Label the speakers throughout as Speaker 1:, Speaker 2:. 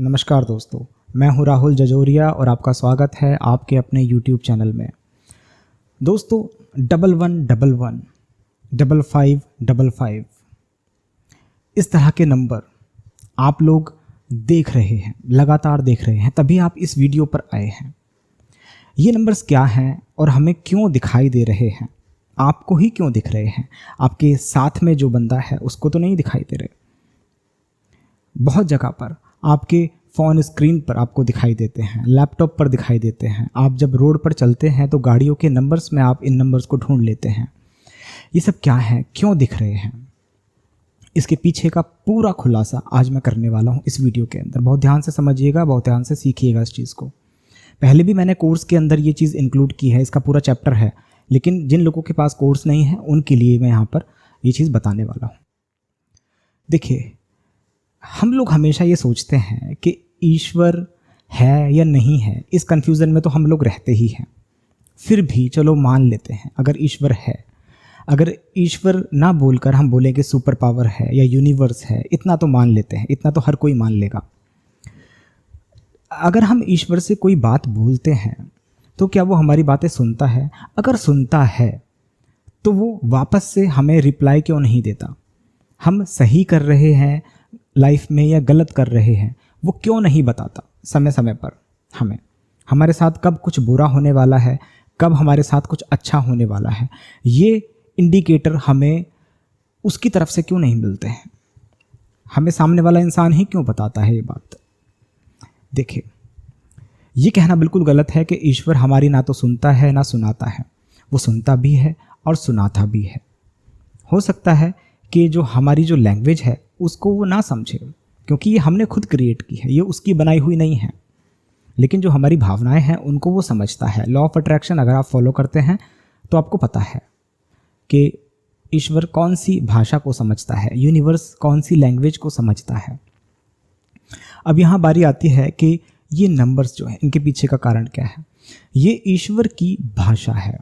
Speaker 1: नमस्कार दोस्तों, मैं हूं राहुल जजोरिया और आपका स्वागत है आपके अपने YouTube चैनल में। दोस्तों 1111, 5555 इस तरह के नंबर आप लोग देख रहे हैं, लगातार देख रहे हैं, तभी आप इस वीडियो पर आए हैं। ये नंबर्स क्या हैं और हमें क्यों दिखाई दे रहे हैं? आपको ही क्यों दिख रहे हैं? आपके साथ में जो बंदा है उसको तो नहीं दिखाई दे रहे। बहुत जगह पर आपके फ़ोन स्क्रीन पर आपको दिखाई देते हैं, लैपटॉप पर दिखाई देते हैं। आप जब रोड पर चलते हैं तो गाड़ियों के नंबर्स में आप इन नंबर्स को ढूंढ लेते हैं। ये सब क्या है, क्यों दिख रहे हैं? इसके पीछे का पूरा खुलासा आज मैं करने वाला हूँ इस वीडियो के अंदर। बहुत ध्यान से समझिएगा, बहुत ध्यान से सीखिएगा इस चीज़ को। पहले भी मैंने कोर्स के अंदर ये चीज़ इंक्लूड की है, इसका पूरा चैप्टर है, लेकिन जिन लोगों के पास कोर्स नहीं है उनके लिए मैं यहाँ पर ये चीज़ बताने वाला हूँ। देखिए, हम लोग हमेशा ये सोचते हैं कि ईश्वर है या नहीं है, इस कन्फ्यूज़न में तो हम लोग रहते ही हैं। फिर भी चलो मान लेते हैं अगर ईश्वर है। अगर ईश्वर ना बोलकर हम बोलें कि सुपर पावर है या यूनिवर्स है, इतना तो मान लेते हैं, इतना तो हर कोई मान लेगा। अगर हम ईश्वर से कोई बात बोलते हैं तो क्या वो हमारी बातें सुनता है? अगर सुनता है तो वो वापस से हमें रिप्लाई क्यों नहीं देता? हम सही कर रहे हैं लाइफ में या गलत कर रहे हैं, वो क्यों नहीं बताता समय समय पर हमें? हमारे साथ कब कुछ बुरा होने वाला है, कब हमारे साथ कुछ अच्छा होने वाला है, ये इंडिकेटर हमें उसकी तरफ से क्यों नहीं मिलते हैं? हमें सामने वाला इंसान ही क्यों बताता है ये बात? देखिए, ये कहना बिल्कुल गलत है कि ईश्वर हमारी ना तो सुनता है ना सुनाता है। वो सुनता भी है और सुनाता भी है। हो सकता है कि जो हमारी जो लैंग्वेज है उसको वो ना समझे, क्योंकि ये हमने खुद क्रिएट की है, ये उसकी बनाई हुई नहीं है। लेकिन जो हमारी भावनाएं हैं उनको वो समझता है। लॉ ऑफ अट्रैक्शन अगर आप फॉलो करते हैं तो आपको पता है कि ईश्वर कौन सी भाषा को समझता है, यूनिवर्स कौन सी लैंग्वेज को समझता है। अब यहाँ बारी आती है कि ये नंबर्स जो हैं इनके पीछे का कारण क्या है। ये ईश्वर की भाषा है।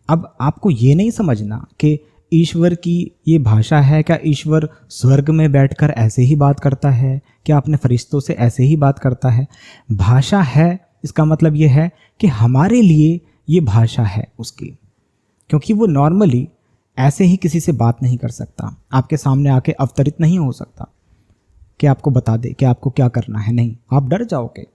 Speaker 1: अब आपको ये नहीं समझना कि ईश्वर की ये भाषा है। क्या ईश्वर स्वर्ग में बैठकर ऐसे ही बात करता है? क्या अपने फरिश्तों से ऐसे ही बात करता है? भाषा है, इसका मतलब ये है कि हमारे लिए ये भाषा है उसकी, क्योंकि वो नॉर्मली ऐसे ही किसी से बात नहीं कर सकता। आपके सामने आके अवतरित नहीं हो सकता कि आपको बता दे कि आपको क्या करना है। नहीं, आप डर जाओगे,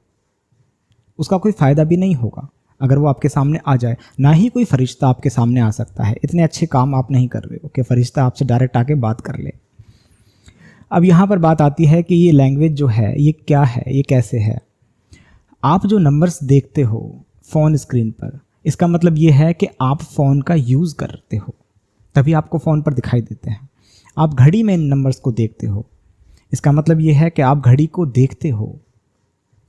Speaker 1: उसका कोई फ़ायदा भी नहीं होगा अगर वो आपके सामने आ जाए। ना ही कोई फरिश्ता आपके सामने आ सकता है। इतने अच्छे काम आप नहीं कर रहे हो कि फरिश्ता आपसे डायरेक्ट आके बात कर ले। अब यहाँ पर बात आती है कि ये लैंग्वेज जो है ये क्या है, ये कैसे है। आप जो नंबर्स देखते हो फ़ोन स्क्रीन पर, इसका मतलब ये है कि आप फ़ोन का यूज़ करते हो, तभी आपको फ़ोन पर दिखाई देते हैं। आप घड़ी में इन नंबर्स को देखते हो, इसका मतलब ये है कि आप घड़ी को देखते हो।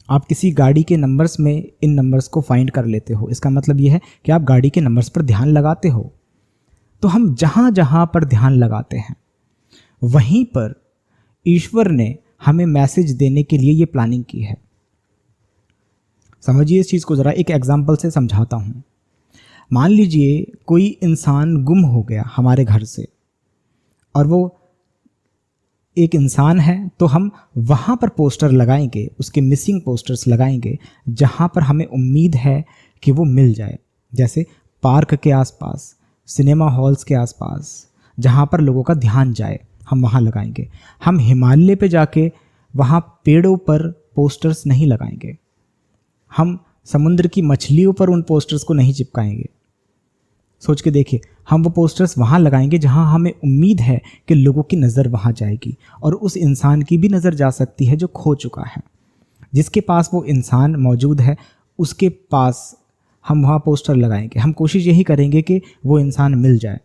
Speaker 1: आप किसी गाड़ी के नंबर्स में इन नंबर्स को फाइंड कर लेते हो, इसका मतलब ये है कि आप गाड़ी के नंबर्स पर ध्यान लगाते हो। तो हम जहाँ जहाँ पर ध्यान लगाते हैं वहीं पर ईश्वर ने हमें मैसेज देने के लिए ये प्लानिंग की है। समझिए इस चीज़ को ज़रा, एक एग्जाम्पल से समझाता हूँ। मान लीजिए कोई इंसान गुम हो गया हमारे घर से, और वो एक इंसान है, तो हम वहाँ पर पोस्टर लगाएंगे, उसके मिसिंग पोस्टर्स लगाएंगे जहाँ पर हमें उम्मीद है कि वो मिल जाए। जैसे पार्क के आसपास, सिनेमा हॉल्स के आसपास, जहाँ पर लोगों का ध्यान जाए, हम वहाँ लगाएंगे। हम हिमालय पे जाके वहाँ पेड़ों पर पोस्टर्स नहीं लगाएंगे। हम समुद्र की मछलियों पर उन पोस्टर्स को नहीं चिपकाएंगे। सोच के देखिए, हम वो पोस्टर्स वहाँ लगाएंगे जहाँ हमें उम्मीद है कि लोगों की नज़र वहाँ जाएगी, और उस इंसान की भी नज़र जा सकती है जो खो चुका है। जिसके पास वो इंसान मौजूद है उसके पास हम वहाँ पोस्टर लगाएंगे। हम कोशिश यही करेंगे कि वो इंसान मिल जाए।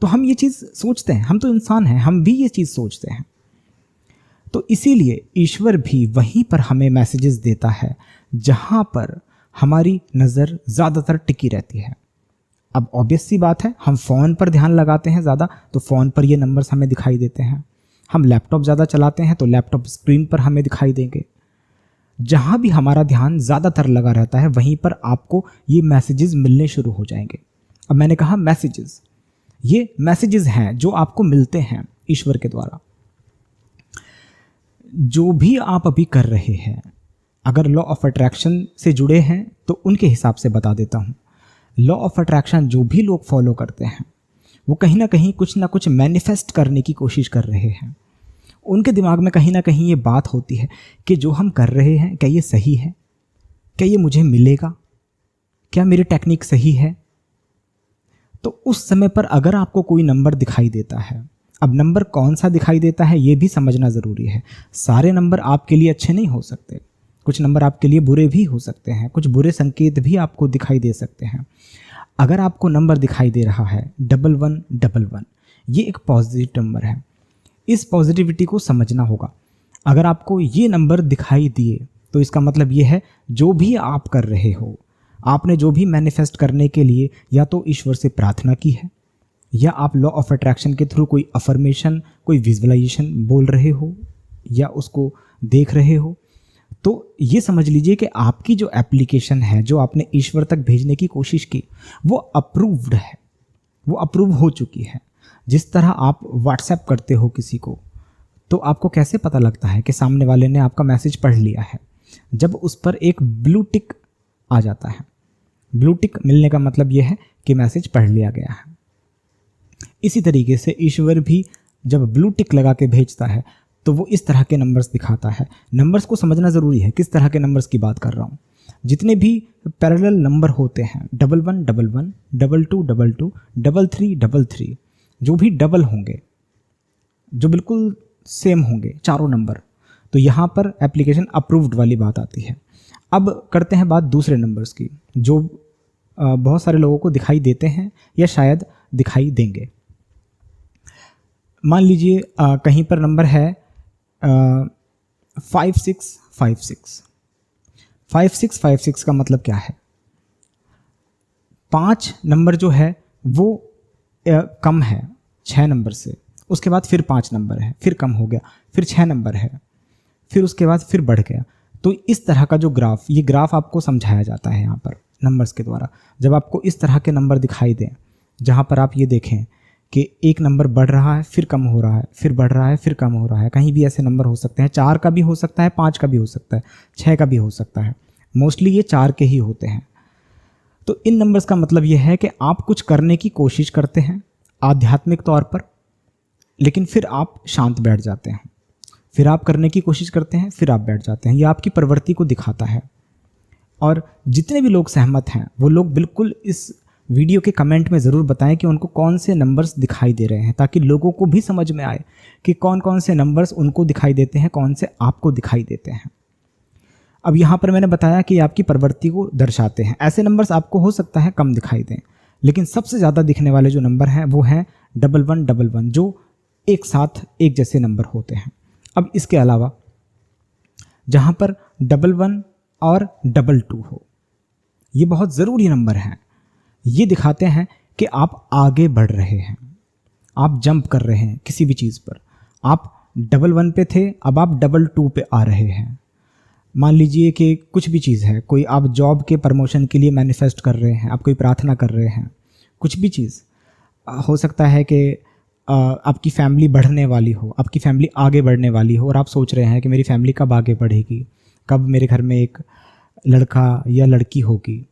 Speaker 1: तो हम ये चीज़ सोचते हैं, हम तो इंसान हैं, हम भी ये चीज़ सोचते हैं। तो इसीलिए ईश्वर भी वहीं पर हमें मैसेजेस देता है जहाँ पर हमारी नज़र ज़्यादातर टिकी रहती है। अब ऑब्वियस सी बात है, हम फ़ोन पर ध्यान लगाते हैं ज़्यादा, तो फ़ोन पर ये नंबर्स हमें दिखाई देते हैं। हम लैपटॉप ज़्यादा चलाते हैं तो लैपटॉप स्क्रीन पर हमें दिखाई देंगे। जहाँ भी हमारा ध्यान ज़्यादातर लगा रहता है वहीं पर आपको ये मैसेजेस मिलने शुरू हो जाएंगे। अब मैंने कहा मैसेजेस, ये मैसेजेस हैं जो आपको मिलते हैं ईश्वर के द्वारा। जो भी आप अभी कर रहे हैं, अगर लॉ ऑफ अट्रैक्शन से जुड़े हैं तो उनके हिसाब से बता देता हूँ। लॉ ऑफ अट्रैक्शन जो भी लोग फॉलो करते हैं वो कहीं ना कुछ मैनिफेस्ट करने की कोशिश कर रहे हैं। उनके दिमाग में कहीं ना कहीं ये बात होती है कि जो हम कर रहे हैं क्या ये सही है, क्या ये मुझे मिलेगा, क्या मेरी टेक्निक सही है। तो उस समय पर अगर आपको कोई नंबर दिखाई देता है, अब नंबर कौन सा दिखाई देता है ये भी समझना ज़रूरी है। सारे नंबर आपके लिए अच्छे नहीं हो सकते, कुछ नंबर आपके लिए बुरे भी हो सकते हैं, कुछ बुरे संकेत भी आपको दिखाई दे सकते हैं। अगर आपको नंबर दिखाई दे रहा है 1111, ये एक पॉजिटिव नंबर है, इस पॉजिटिविटी को समझना होगा। अगर आपको ये नंबर दिखाई दिए तो इसका मतलब ये है जो भी आप कर रहे हो, आपने जो भी मैनिफेस्ट करने के लिए या तो ईश्वर से प्रार्थना की है, या आप लॉ ऑफ अट्रैक्शन के थ्रू कोई अफर्मेशन, कोई विजुअलाइजेशन बोल रहे हो या उसको देख रहे हो, तो ये समझ लीजिए कि आपकी जो एप्लीकेशन है, जो आपने ईश्वर तक भेजने की कोशिश की, वो अप्रूव्ड है, वो अप्रूव हो चुकी है। जिस तरह आप व्हाट्सएप करते हो किसी को, तो आपको कैसे पता लगता है कि सामने वाले ने आपका मैसेज पढ़ लिया है? जब उस पर एक ब्लू टिक आ जाता है। ब्लू टिक मिलने का मतलब यह है कि मैसेज पढ़ लिया गया है। इसी तरीके से ईश्वर भी जब ब्लू टिक लगा के भेजता है तो वो इस तरह के नंबर्स दिखाता है। नंबर्स को समझना ज़रूरी है, किस तरह के नंबर्स की बात कर रहा हूँ। जितने भी पैरेलल नंबर होते हैं, 1111, 2222, 3333, जो भी डबल होंगे, जो बिल्कुल सेम होंगे चारों नंबर, तो यहाँ पर एप्लीकेशन अप्रूव्ड वाली बात आती है। अब करते हैं बात दूसरे नंबर्स की, जो बहुत सारे लोगों को दिखाई देते हैं या शायद दिखाई देंगे। मान लीजिए कहीं पर नंबर है 5656। 5656 का मतलब क्या है? 5 नंबर जो है वो कम है 6 नंबर से, उसके बाद फिर 5 नंबर है, फिर कम हो गया, फिर 6 नंबर है, फिर उसके बाद फिर बढ़ गया। तो इस तरह का जो ग्राफ, ये ग्राफ आपको समझाया जाता है यहाँ पर नंबर्स के द्वारा। जब आपको इस तरह के नंबर दिखाई दें, जहाँ पर आप ये देखें कि एक नंबर बढ़ रहा है, फिर कम हो रहा है, फिर बढ़ रहा है, फिर कम हो रहा है, कहीं भी ऐसे नंबर हो सकते हैं। 4 का भी हो सकता है, 5 का भी हो सकता है, 6 का भी हो सकता है। मोस्टली ये 4 के ही होते हैं। तो इन नंबर्स का मतलब ये है कि आप कुछ करने की कोशिश करते हैं आध्यात्मिक तौर पर, लेकिन फिर आप शांत बैठ जाते हैं, फिर आप करने की कोशिश करते हैं, फिर आप बैठ जाते हैं। यह आपकी प्रवृत्ति को दिखाता है। और जितने भी लोग सहमत हैं वो लोग बिल्कुल इस वीडियो के कमेंट में ज़रूर बताएं कि उनको कौन से नंबर्स दिखाई दे रहे हैं, ताकि लोगों को भी समझ में आए कि कौन कौन से नंबर्स उनको दिखाई देते हैं, कौन से आपको दिखाई देते हैं। अब यहाँ पर मैंने बताया कि आपकी प्रवृत्ति को दर्शाते हैं। ऐसे नंबर्स आपको हो सकता है कम दिखाई दें, लेकिन सबसे ज़्यादा दिखने वाले जो नंबर हैं वो हैं 1111, जो एक साथ एक जैसे नंबर होते हैं। अब इसके अलावा जहाँ पर 11 और 22 हो, ये बहुत ज़रूरी नंबर हैं। ये दिखाते हैं कि आप आगे बढ़ रहे हैं, आप जंप कर रहे हैं किसी भी चीज़ पर। आप 11 पे थे, अब आप 22 पे आ रहे हैं। मान लीजिए कि कुछ भी चीज़ है, कोई आप जॉब के प्रमोशन के लिए मैनिफेस्ट कर रहे हैं, आप कोई प्रार्थना कर रहे हैं, कुछ भी चीज़ हो सकता है कि आपकी फैमिली बढ़ने वाली हो, आपकी फैमिली आगे बढ़ने वाली हो, और आप सोच रहे हैं कि मेरी फैमिली कब आगे बढ़ेगी, कब मेरे घर में एक लड़का या लड़की होगी।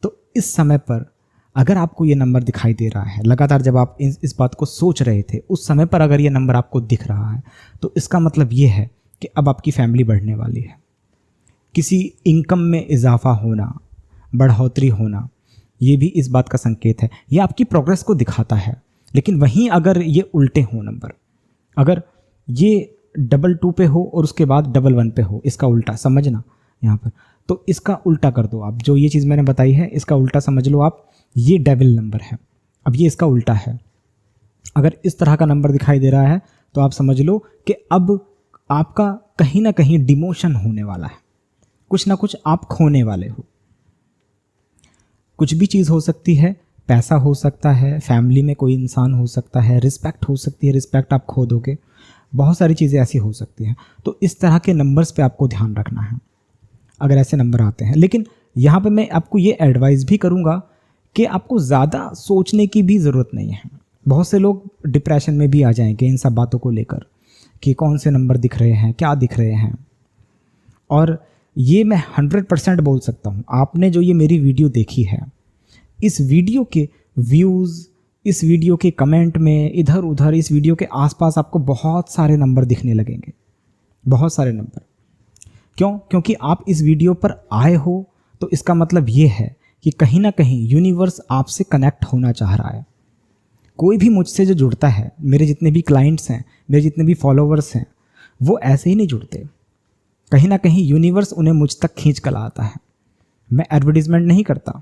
Speaker 1: तो इस समय पर अगर आपको ये नंबर दिखाई दे रहा है, लगातार जब आप इस बात को सोच रहे थे, उस समय पर अगर ये नंबर आपको दिख रहा है, तो इसका मतलब ये है कि अब आपकी फैमिली बढ़ने वाली है। किसी इनकम में इजाफा होना, बढ़ोतरी होना, ये भी इस बात का संकेत है। ये आपकी प्रोग्रेस को दिखाता है। लेकिन वहीं अगर ये उल्टे हो नंबर, अगर ये 22 पे हो और उसके बाद 11 पे हो, इसका उल्टा समझना यहाँ पर, तो इसका उल्टा कर दो आप। जो ये चीज़ मैंने बताई है इसका उल्टा समझ लो आप। ये डेविल नंबर है, अब ये इसका उल्टा है। अगर इस तरह का नंबर दिखाई दे रहा है तो आप समझ लो कि अब आपका कहीं ना कहीं डिमोशन होने वाला है, कुछ ना कुछ आप खोने वाले हो। कुछ भी चीज़ हो सकती है, पैसा हो सकता है, फैमिली में कोई इंसान हो सकता है, रिस्पेक्ट हो सकती है, रिस्पेक्ट आप खो दोगे, बहुत सारी चीज़ें ऐसी हो सकती हैं। तो इस तरह के नंबर्स पे आपको ध्यान रखना है अगर ऐसे नंबर आते हैं। लेकिन यहाँ पे मैं आपको ये एडवाइस भी करूँगा कि आपको ज़्यादा सोचने की भी ज़रूरत नहीं है। बहुत से लोग डिप्रेशन में भी आ जाएंगे इन सब बातों को लेकर कि कौन से नंबर दिख रहे हैं, क्या दिख रहे हैं। और ये मैं 100% बोल सकता हूँ, आपने जो ये मेरी वीडियो देखी है, इस वीडियो के व्यूज़, इस वीडियो के कमेंट में, इधर उधर इस वीडियो के आसपास आपको बहुत सारे नंबर दिखने लगेंगे, बहुत सारे नंबर। क्यों? क्योंकि आप इस वीडियो पर आए हो, तो इसका मतलब ये है कि कहीं ना कहीं यूनिवर्स आपसे कनेक्ट होना चाह रहा है। कोई भी मुझसे जो जुड़ता है, मेरे जितने भी क्लाइंट्स हैं, मेरे जितने भी फॉलोवर्स हैं, वो ऐसे ही नहीं जुड़ते। कहीं ना कहीं यूनिवर्स उन्हें मुझ तक खींच कर लाता है। मैं एडवर्टीजमेंट नहीं करता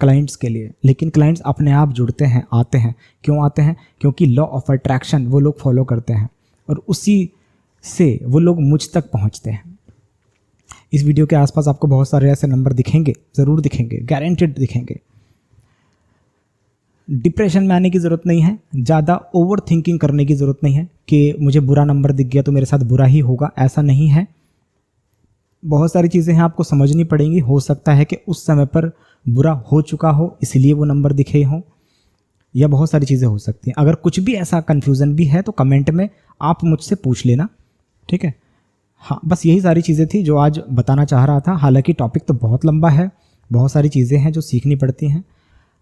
Speaker 1: क्लाइंट्स के लिए, लेकिन क्लाइंट्स अपने आप जुड़ते हैं, आते हैं। क्यों आते हैं? क्योंकि लॉ ऑफ अट्रैक्शन वो लोग फॉलो करते हैं और उसी से वो लोग मुझ तक पहुंचते हैं। इस वीडियो के आसपास आपको बहुत सारे ऐसे नंबर दिखेंगे, ज़रूर दिखेंगे, गारंटेड दिखेंगे। डिप्रेशन में आने की ज़रूरत नहीं है, ज़्यादा ओवर थिंकिंग करने की ज़रूरत नहीं है कि मुझे बुरा नंबर दिख गया तो मेरे साथ बुरा ही होगा, ऐसा नहीं है। बहुत सारी चीज़ें हैं आपको समझनी पड़ेंगी। हो सकता है कि उस समय पर बुरा हो चुका हो, इसलिए वो नंबर दिखे हों, या बहुत सारी चीज़ें हो सकती हैं। अगर कुछ भी ऐसा कन्फ्यूज़न भी है तो कमेंट में आप मुझसे पूछ लेना, ठीक है। हाँ, बस यही सारी चीज़ें थी जो आज बताना चाह रहा था। हालांकि टॉपिक तो बहुत लंबा है, बहुत सारी चीज़ें हैं जो सीखनी पड़ती हैं।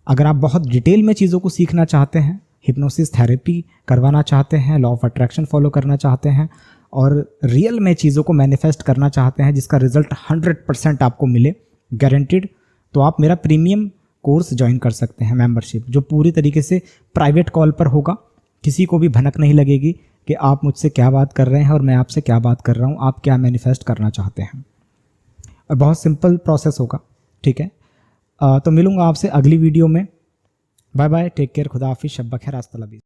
Speaker 1: अगर आप बहुत डिटेल में चीज़ों को सीखना चाहते हैं, हिप्नोसिस थेरेपी करवाना चाहते हैं, लॉ ऑफ अट्रैक्शन फॉलो करना चाहते हैं और रियल में चीज़ों को मैनिफेस्ट करना चाहते हैं जिसका रिजल्ट 100% आपको मिले, गारंटीड, तो आप मेरा प्रीमियम कोर्स ज्वाइन कर सकते हैं, मेंबरशिप, जो पूरी तरीके से प्राइवेट कॉल पर होगा। किसी को भी भनक नहीं लगेगी कि आप मुझसे क्या बात कर रहे हैं और मैं आपसे क्या बात कर रहा हूँ, आप क्या मैनिफेस्ट करना चाहते हैं। और बहुत सिंपल प्रोसेस होगा, ठीक है। तो मिलूँगा आपसे अगली वीडियो में। बाय बाय, टेक केयर, खुदा हाफिज़, शब बखैर, अस्सलाम।